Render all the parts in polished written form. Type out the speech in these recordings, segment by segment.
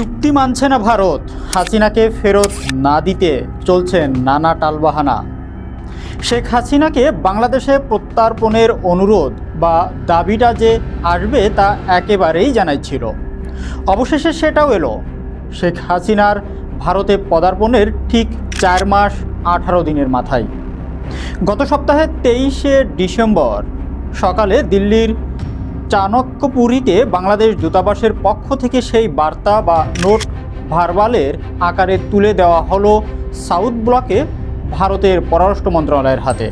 চুক্তি মানছে না ভারত। হাসিনাকে ফেরত না দিতে চলছে নানা টালবাহানা। শেখ হাসিনাকে বাংলাদেশে প্রত্যার্পণের অনুরোধ বা দাবিটা যে আসবে তা একেবারেই জানাইছিল। অবশেষে সেটাও এলো। শেখ হাসিনার ভারতে পদার্পণের ঠিক 4 মাস 18 দিনের মাথায় গত সপ্তাহে 23শে ডিসেম্বর সকালে দিল্লির চাণক্যপুরীতে বাংলাদেশ দূতাবাসের পক্ষ থেকে সেই বার্তা বা নোট ভার্বালের আকারে তুলে দেওয়া হলো সাউথ ব্লকে ভারতের পররাষ্ট্র মন্ত্রণালয়ের হাতে।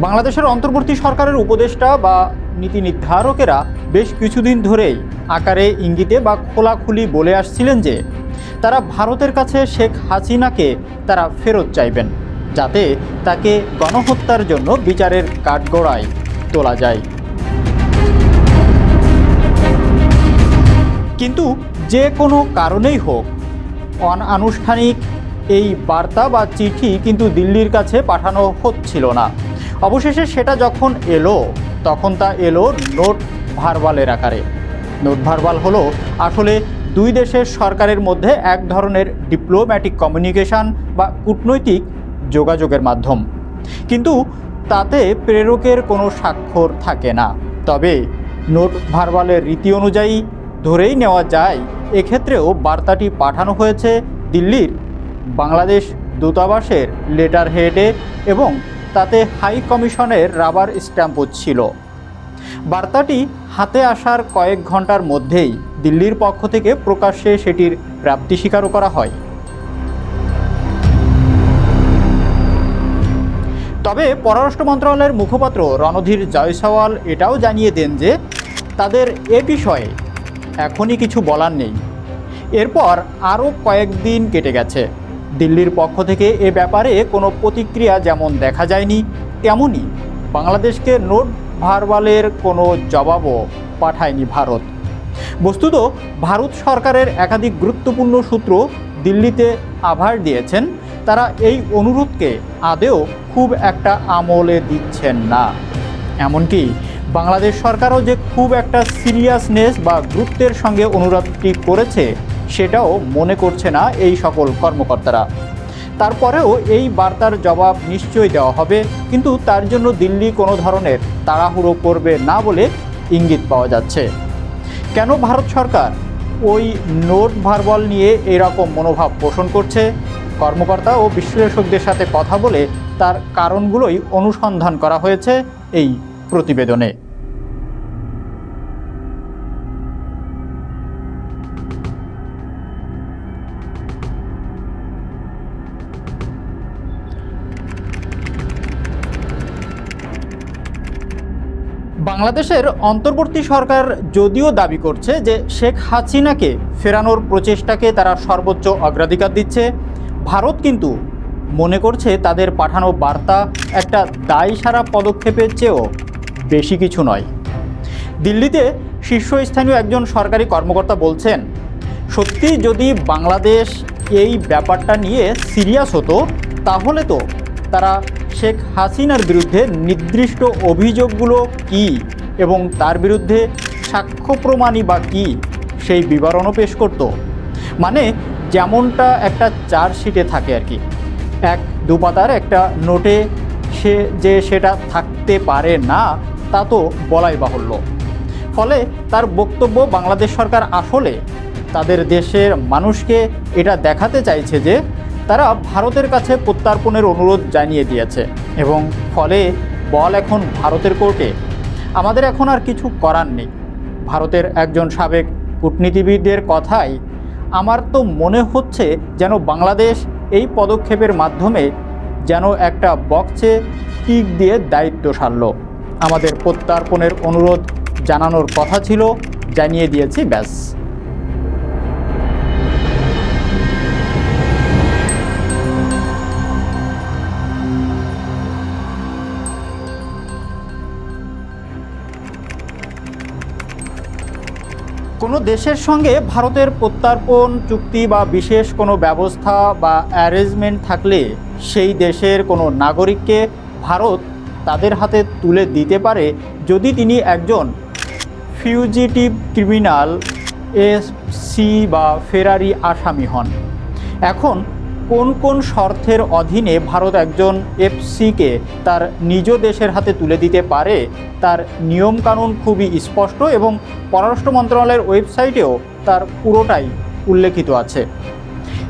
বাংলাদেশের অন্তর্বর্তী সরকারের উপদেষ্টা বা নীতি নির্ধারকেরা বেশ কিছুদিন ধরেই আকারে ইঙ্গিতে বা খোলাখুলি বলে আসছিলেন যে তারা ভারতের কাছে শেখ হাসিনাকে তারা ফেরত চাইবেন, যাতে তাকে গণহত্যার জন্য বিচারের কাঠগড়ায় তোলা যায়। কিন্তু যে কোনো কারণেই হোক, অনানুষ্ঠানিক এই বার্তা বা চিঠি কিন্তু দিল্লির কাছে পাঠানো হচ্ছিল না। অবশেষে সেটা যখন এলো তখন তা এলো নোট ভার্বালের আকারে। নোট ভার্বাল হলো আসলে দুই দেশের সরকারের মধ্যে এক ধরনের ডিপ্লোম্যাটিক কমিউনিকেশন বা কূটনৈতিক যোগাযোগের মাধ্যম, কিন্তু তাতে প্রেরকের কোনো স্বাক্ষর থাকে না। তবে নোট ভার্বালের রীতি অনুযায়ী ধরেই নেওয়া যায় এক্ষেত্রেও বার্তাটি পাঠানো হয়েছে দিল্লির বাংলাদেশ দূতাবাসের লেটার হেডে এবং তাতে হাই কমিশনের রাবার স্ট্যাম্পও ছিল। বার্তাটি হাতে আসার কয়েক ঘন্টার মধ্যেই দিল্লির পক্ষ থেকে প্রকাশ্যে সেটির প্রাপ্তি স্বীকারও করা হয়। তবে পররাষ্ট্র মন্ত্রণালয়ের মুখপাত্র রণধীর জয়সওয়াল এটাও জানিয়ে দেন যে তাদের এ বিষয়ে এখনই কিছু বলার নেই। এরপর আরও কয়েকদিন কেটে গেছে। দিল্লির পক্ষ থেকে এ ব্যাপারে কোনো প্রতিক্রিয়া যেমন দেখা যায়নি, তেমনই বাংলাদেশকে নোট ভার্বালের কোনো জবাবও পাঠায়নি ভারত। বস্তুত ভারত সরকারের একাধিক গুরুত্বপূর্ণ সূত্র দিল্লিতে আভাস দিয়েছেন তারা এই অনুরোধকে আদেও খুব একটা আমলে দিচ্ছেন না। এমনকি বাংলাদেশ সরকারও যে খুব একটা সিরিয়াসনেস বা গুরুত্বের সঙ্গে অনুরোধটি করেছে সেটাও মনে করছে না এই সকল কর্মকর্তারা। তারপরেও এই বার্তার জবাব নিশ্চয়ই দেওয়া হবে, কিন্তু তার জন্য দিল্লি কোনো ধরনের তাড়াহুড়ো করবে না বলে ইঙ্গিত পাওয়া যাচ্ছে। কেন ভারত সরকার ওই নোট ভার্বাল নিয়ে এরকম মনোভাব পোষণ করছে? কর্মকর্তা ও বিশ্লেষকদের সাথে কথা বলে তার কারণগুলোই অনুসন্ধান করা হয়েছে এই প্রতিবেদনে। বাংলাদেশের অন্তর্বর্তী সরকার যদিও দাবি করছে যে শেখ হাসিনাকে ফেরানোর প্রচেষ্টাকে তারা সর্বোচ্চ অগ্রাধিকার দিচ্ছে, ভারত কিন্তু মনে করছে তাদের পাঠানো বার্তা একটা দায়সারা পদক্ষেপের চেয়েও বেশি কিছু নয়। দিল্লিতে শীর্ষস্থানীয় একজন সরকারি কর্মকর্তা বলছেন, সত্যি যদি বাংলাদেশ এই ব্যাপারটা নিয়ে সিরিয়াস হতো তাহলে তো তারা শেখ হাসিনার বিরুদ্ধে নির্দিষ্ট অভিযোগগুলো কি এবং তার বিরুদ্ধে সাক্ষ্য প্রমাণই বা কী সেই বিবরণও পেশ করত। মানে যেমনটা একটা চার্জশিটে থাকে আর কি, 1-2 পাতার একটা নোটে সেটা থাকতে পারে না তা তো বলাই বাহুল্য। ফলে তার বক্তব্য বাংলাদেশ সরকার আসলে তাদের দেশের মানুষকে এটা দেখাতে চাইছে যে তারা ভারতের কাছে প্রত্যার্পণের অনুরোধ জানিয়ে দিয়েছে এবং ফলে বল এখন ভারতের কোর্টে। আমাদের এখন আর কিছু করার নেই। ভারতের একজন সাবেক কূটনীতিবিদদের কথায় আমার তো মনে হচ্ছে যেন বাংলাদেশ এই পদক্ষেপের মাধ্যমে যেন একটা বক্সে টিক দিয়ে দায়িত্ব সারল। আমাদের প্রত্যার্পণের অনুরোধ জানানোর কথা ছিল, জানিয়ে দিয়েছি, ব্যাস। কোনো দেশের সঙ্গে ভারতের প্রত্যার্পণ চুক্তি বা বিশেষ কোনো ব্যবস্থা বা অ্যারেঞ্জমেন্ট থাকলে সেই দেশের কোনো নাগরিককে ভারত তাদের হাতে তুলে দিতে পারে যদি তিনি একজন ফিউজিটিভ ক্রিমিনাল এফসি বা ফেরারি আসামি হন। এখন কোন কোন শর্তের অধীনে ভারত একজন এফসিকে তার নিজ দেশের হাতে তুলে দিতে পারে তার নিয়মকানুন খুবই স্পষ্ট এবং পররাষ্ট্র মন্ত্রণালয়ের ওয়েবসাইটেও তার পুরোটাই উল্লেখিত আছে।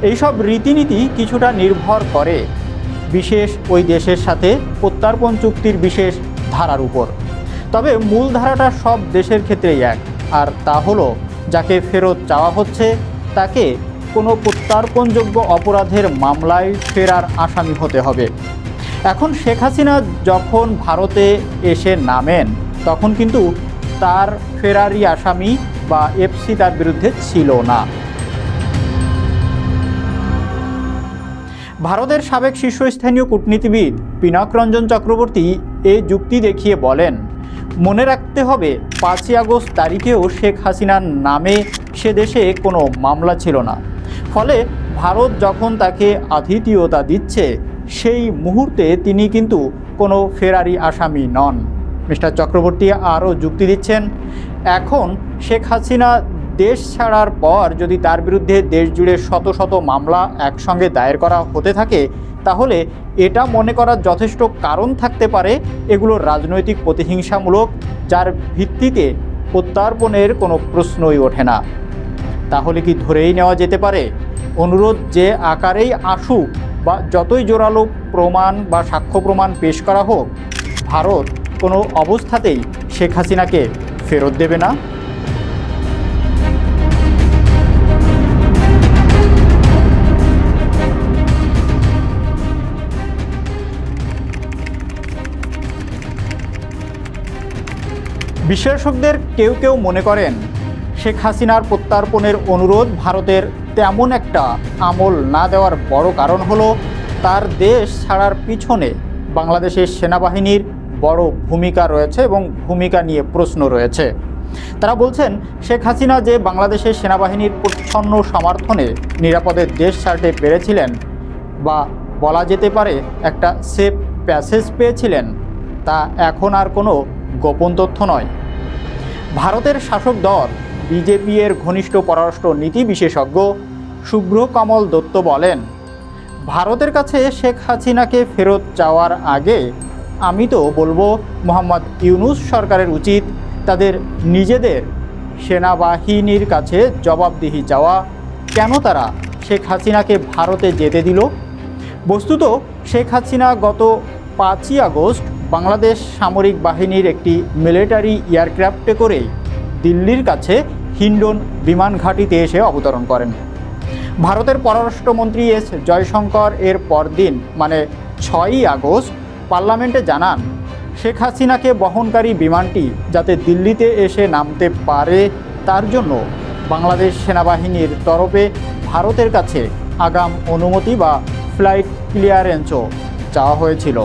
এইসব রীতিনীতি কিছুটা নির্ভর করে বিশেষ ওই দেশের সাথে প্রত্যর্পণ চুক্তির বিশেষ ধারার উপর। তবে মূল ধারাটা সব দেশের ক্ষেত্রেই এক, আর তা হলো যাকে ফেরত চাওয়া হচ্ছে তাকে কোনো প্রত্যর্পণযোগ্য অপরাধের মামলায় ফেরার আসামি হতে হবে। এখন শেখ হাসিনা যখন ভারতে এসে নামেন তখন কিন্তু তার ফেরারি আসামি বা এফসি তার বিরুদ্ধে ছিল না। ভারতের সাবেক শীর্ষস্থানীয় কূটনীতিবিদ পিনাক রঞ্জন চক্রবর্তী এই যুক্তি দেখিয়ে বলেন, মনে রাখতে হবে 5ই আগস্ট তারিখেও শেখ হাসিনার নামে সে দেশে কোনো মামলা ছিল না। ফলে ভারত যখন তাকে আতিথেয়তা দিচ্ছে সেই মুহূর্তে তিনি কিন্তু কোনো ফেরারি আসামি নন। মিস্টার চক্রবর্তী আরও যুক্তি দিচ্ছেন, এখন শেখ হাসিনা দেশ ছাড়ার পর যদি তার বিরুদ্ধে দেশ জুড়ে শত শত মামলা একসঙ্গে দায়ের করা হতে থাকে তাহলে এটা মনে করার যথেষ্ট কারণ থাকতে পারে এগুলো রাজনৈতিক প্রতিহিংসামূলক, যার ভিত্তিতে প্রত্যর্পণের কোনো প্রশ্নই ওঠে না। তাহলে কি ধরেই নেওয়া যেতে পারে অনুরোধ যে আকারেই আসুক বা যতই জোরালো প্রমাণ বা সাক্ষ্য প্রমাণ পেশ করা হোক, ভারত কোনো অবস্থাতেই শেখ হাসিনাকে ফেরত দেবে না? বিশ্লেষকদের কেউ কেউ মনে করেন শেখ হাসিনার প্রত্যর্পণের অনুরোধ ভারতের তেমন একটা আমল না দেওয়ার বড় কারণ হলো তার দেশ ছাড়ার পিছনে বাংলাদেশের সেনাবাহিনীর বড় ভূমিকা রয়েছে এবং ভূমিকা নিয়ে প্রশ্ন রয়েছে। তারা বলছেন শেখ হাসিনা যে বাংলাদেশের সেনাবাহিনীর প্রচ্ছন্ন সমর্থনে নিরাপদে দেশ ছাড়তে পেরেছিলেন বা বলা যেতে পারে একটা সেফ প্যাসেজ পেয়েছিলেন, তা এখন আর কোনো গোপন তথ্য নয়। ভারতের শাসক দল বিজেপি এর ঘনিষ্ঠ পররাষ্ট্র নীতি বিশেষজ্ঞ শুভ্রকমল দত্ত বলেন, ভারতের কাছে শেখ হাসিনাকে ফেরত চাওয়ার আগে আমি তো বলবো মোহাম্মদ ইউনূস সরকারের উচিত তাদের নিজেদের সেনাবাহিনীর কাছে জবাবদিহি চাওয়া, কেন তারা শেখ হাসিনাকে ভারতে যেতে দিল। বস্তুত শেখ হাসিনা গত 5ই আগস্ট বাংলাদেশ সামরিক বাহিনীর একটি মিলিটারি এয়ারক্রাফটে করে দিল্লির কাছে হিন্ডন বিমান ঘাঁটিতে এসে অবতরণ করেন। ভারতের পররাষ্ট্রমন্ত্রী এস জয়শঙ্কর এর পরদিন মানে 6ই আগস্ট পার্লামেন্টে জানান শেখ হাসিনাকে বহনকারী বিমানটি যাতে দিল্লিতে এসে নামতে পারে তার জন্য বাংলাদেশ সেনাবাহিনীর তরফে ভারতের কাছে আগাম অনুমতি বা ফ্লাইট ক্লিয়ারেন্সও চাওয়া হয়েছিল।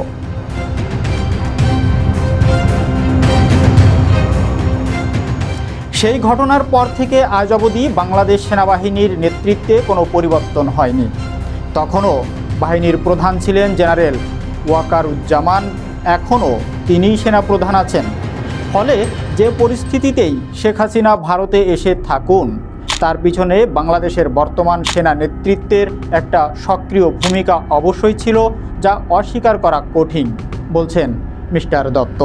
সেই ঘটনার পর থেকে আজ অবধি বাংলাদেশ সেনাবাহিনীর নেতৃত্বে কোনো পরিবর্তন হয়নি। তখনও বাহিনীর প্রধান ছিলেন জেনারেল ওয়াকারুজ্জামান, এখনও তিনিই সেনাপ্রধান আছেন। ফলে যে পরিস্থিতিতেই শেখ হাসিনা ভারতে এসে থাকুন তার পিছনে বাংলাদেশের বর্তমান সেনা নেতৃত্বের একটা সক্রিয় ভূমিকা অবশ্যই ছিল, যা অস্বীকার করা কঠিন, বলছেন মিস্টার দত্ত।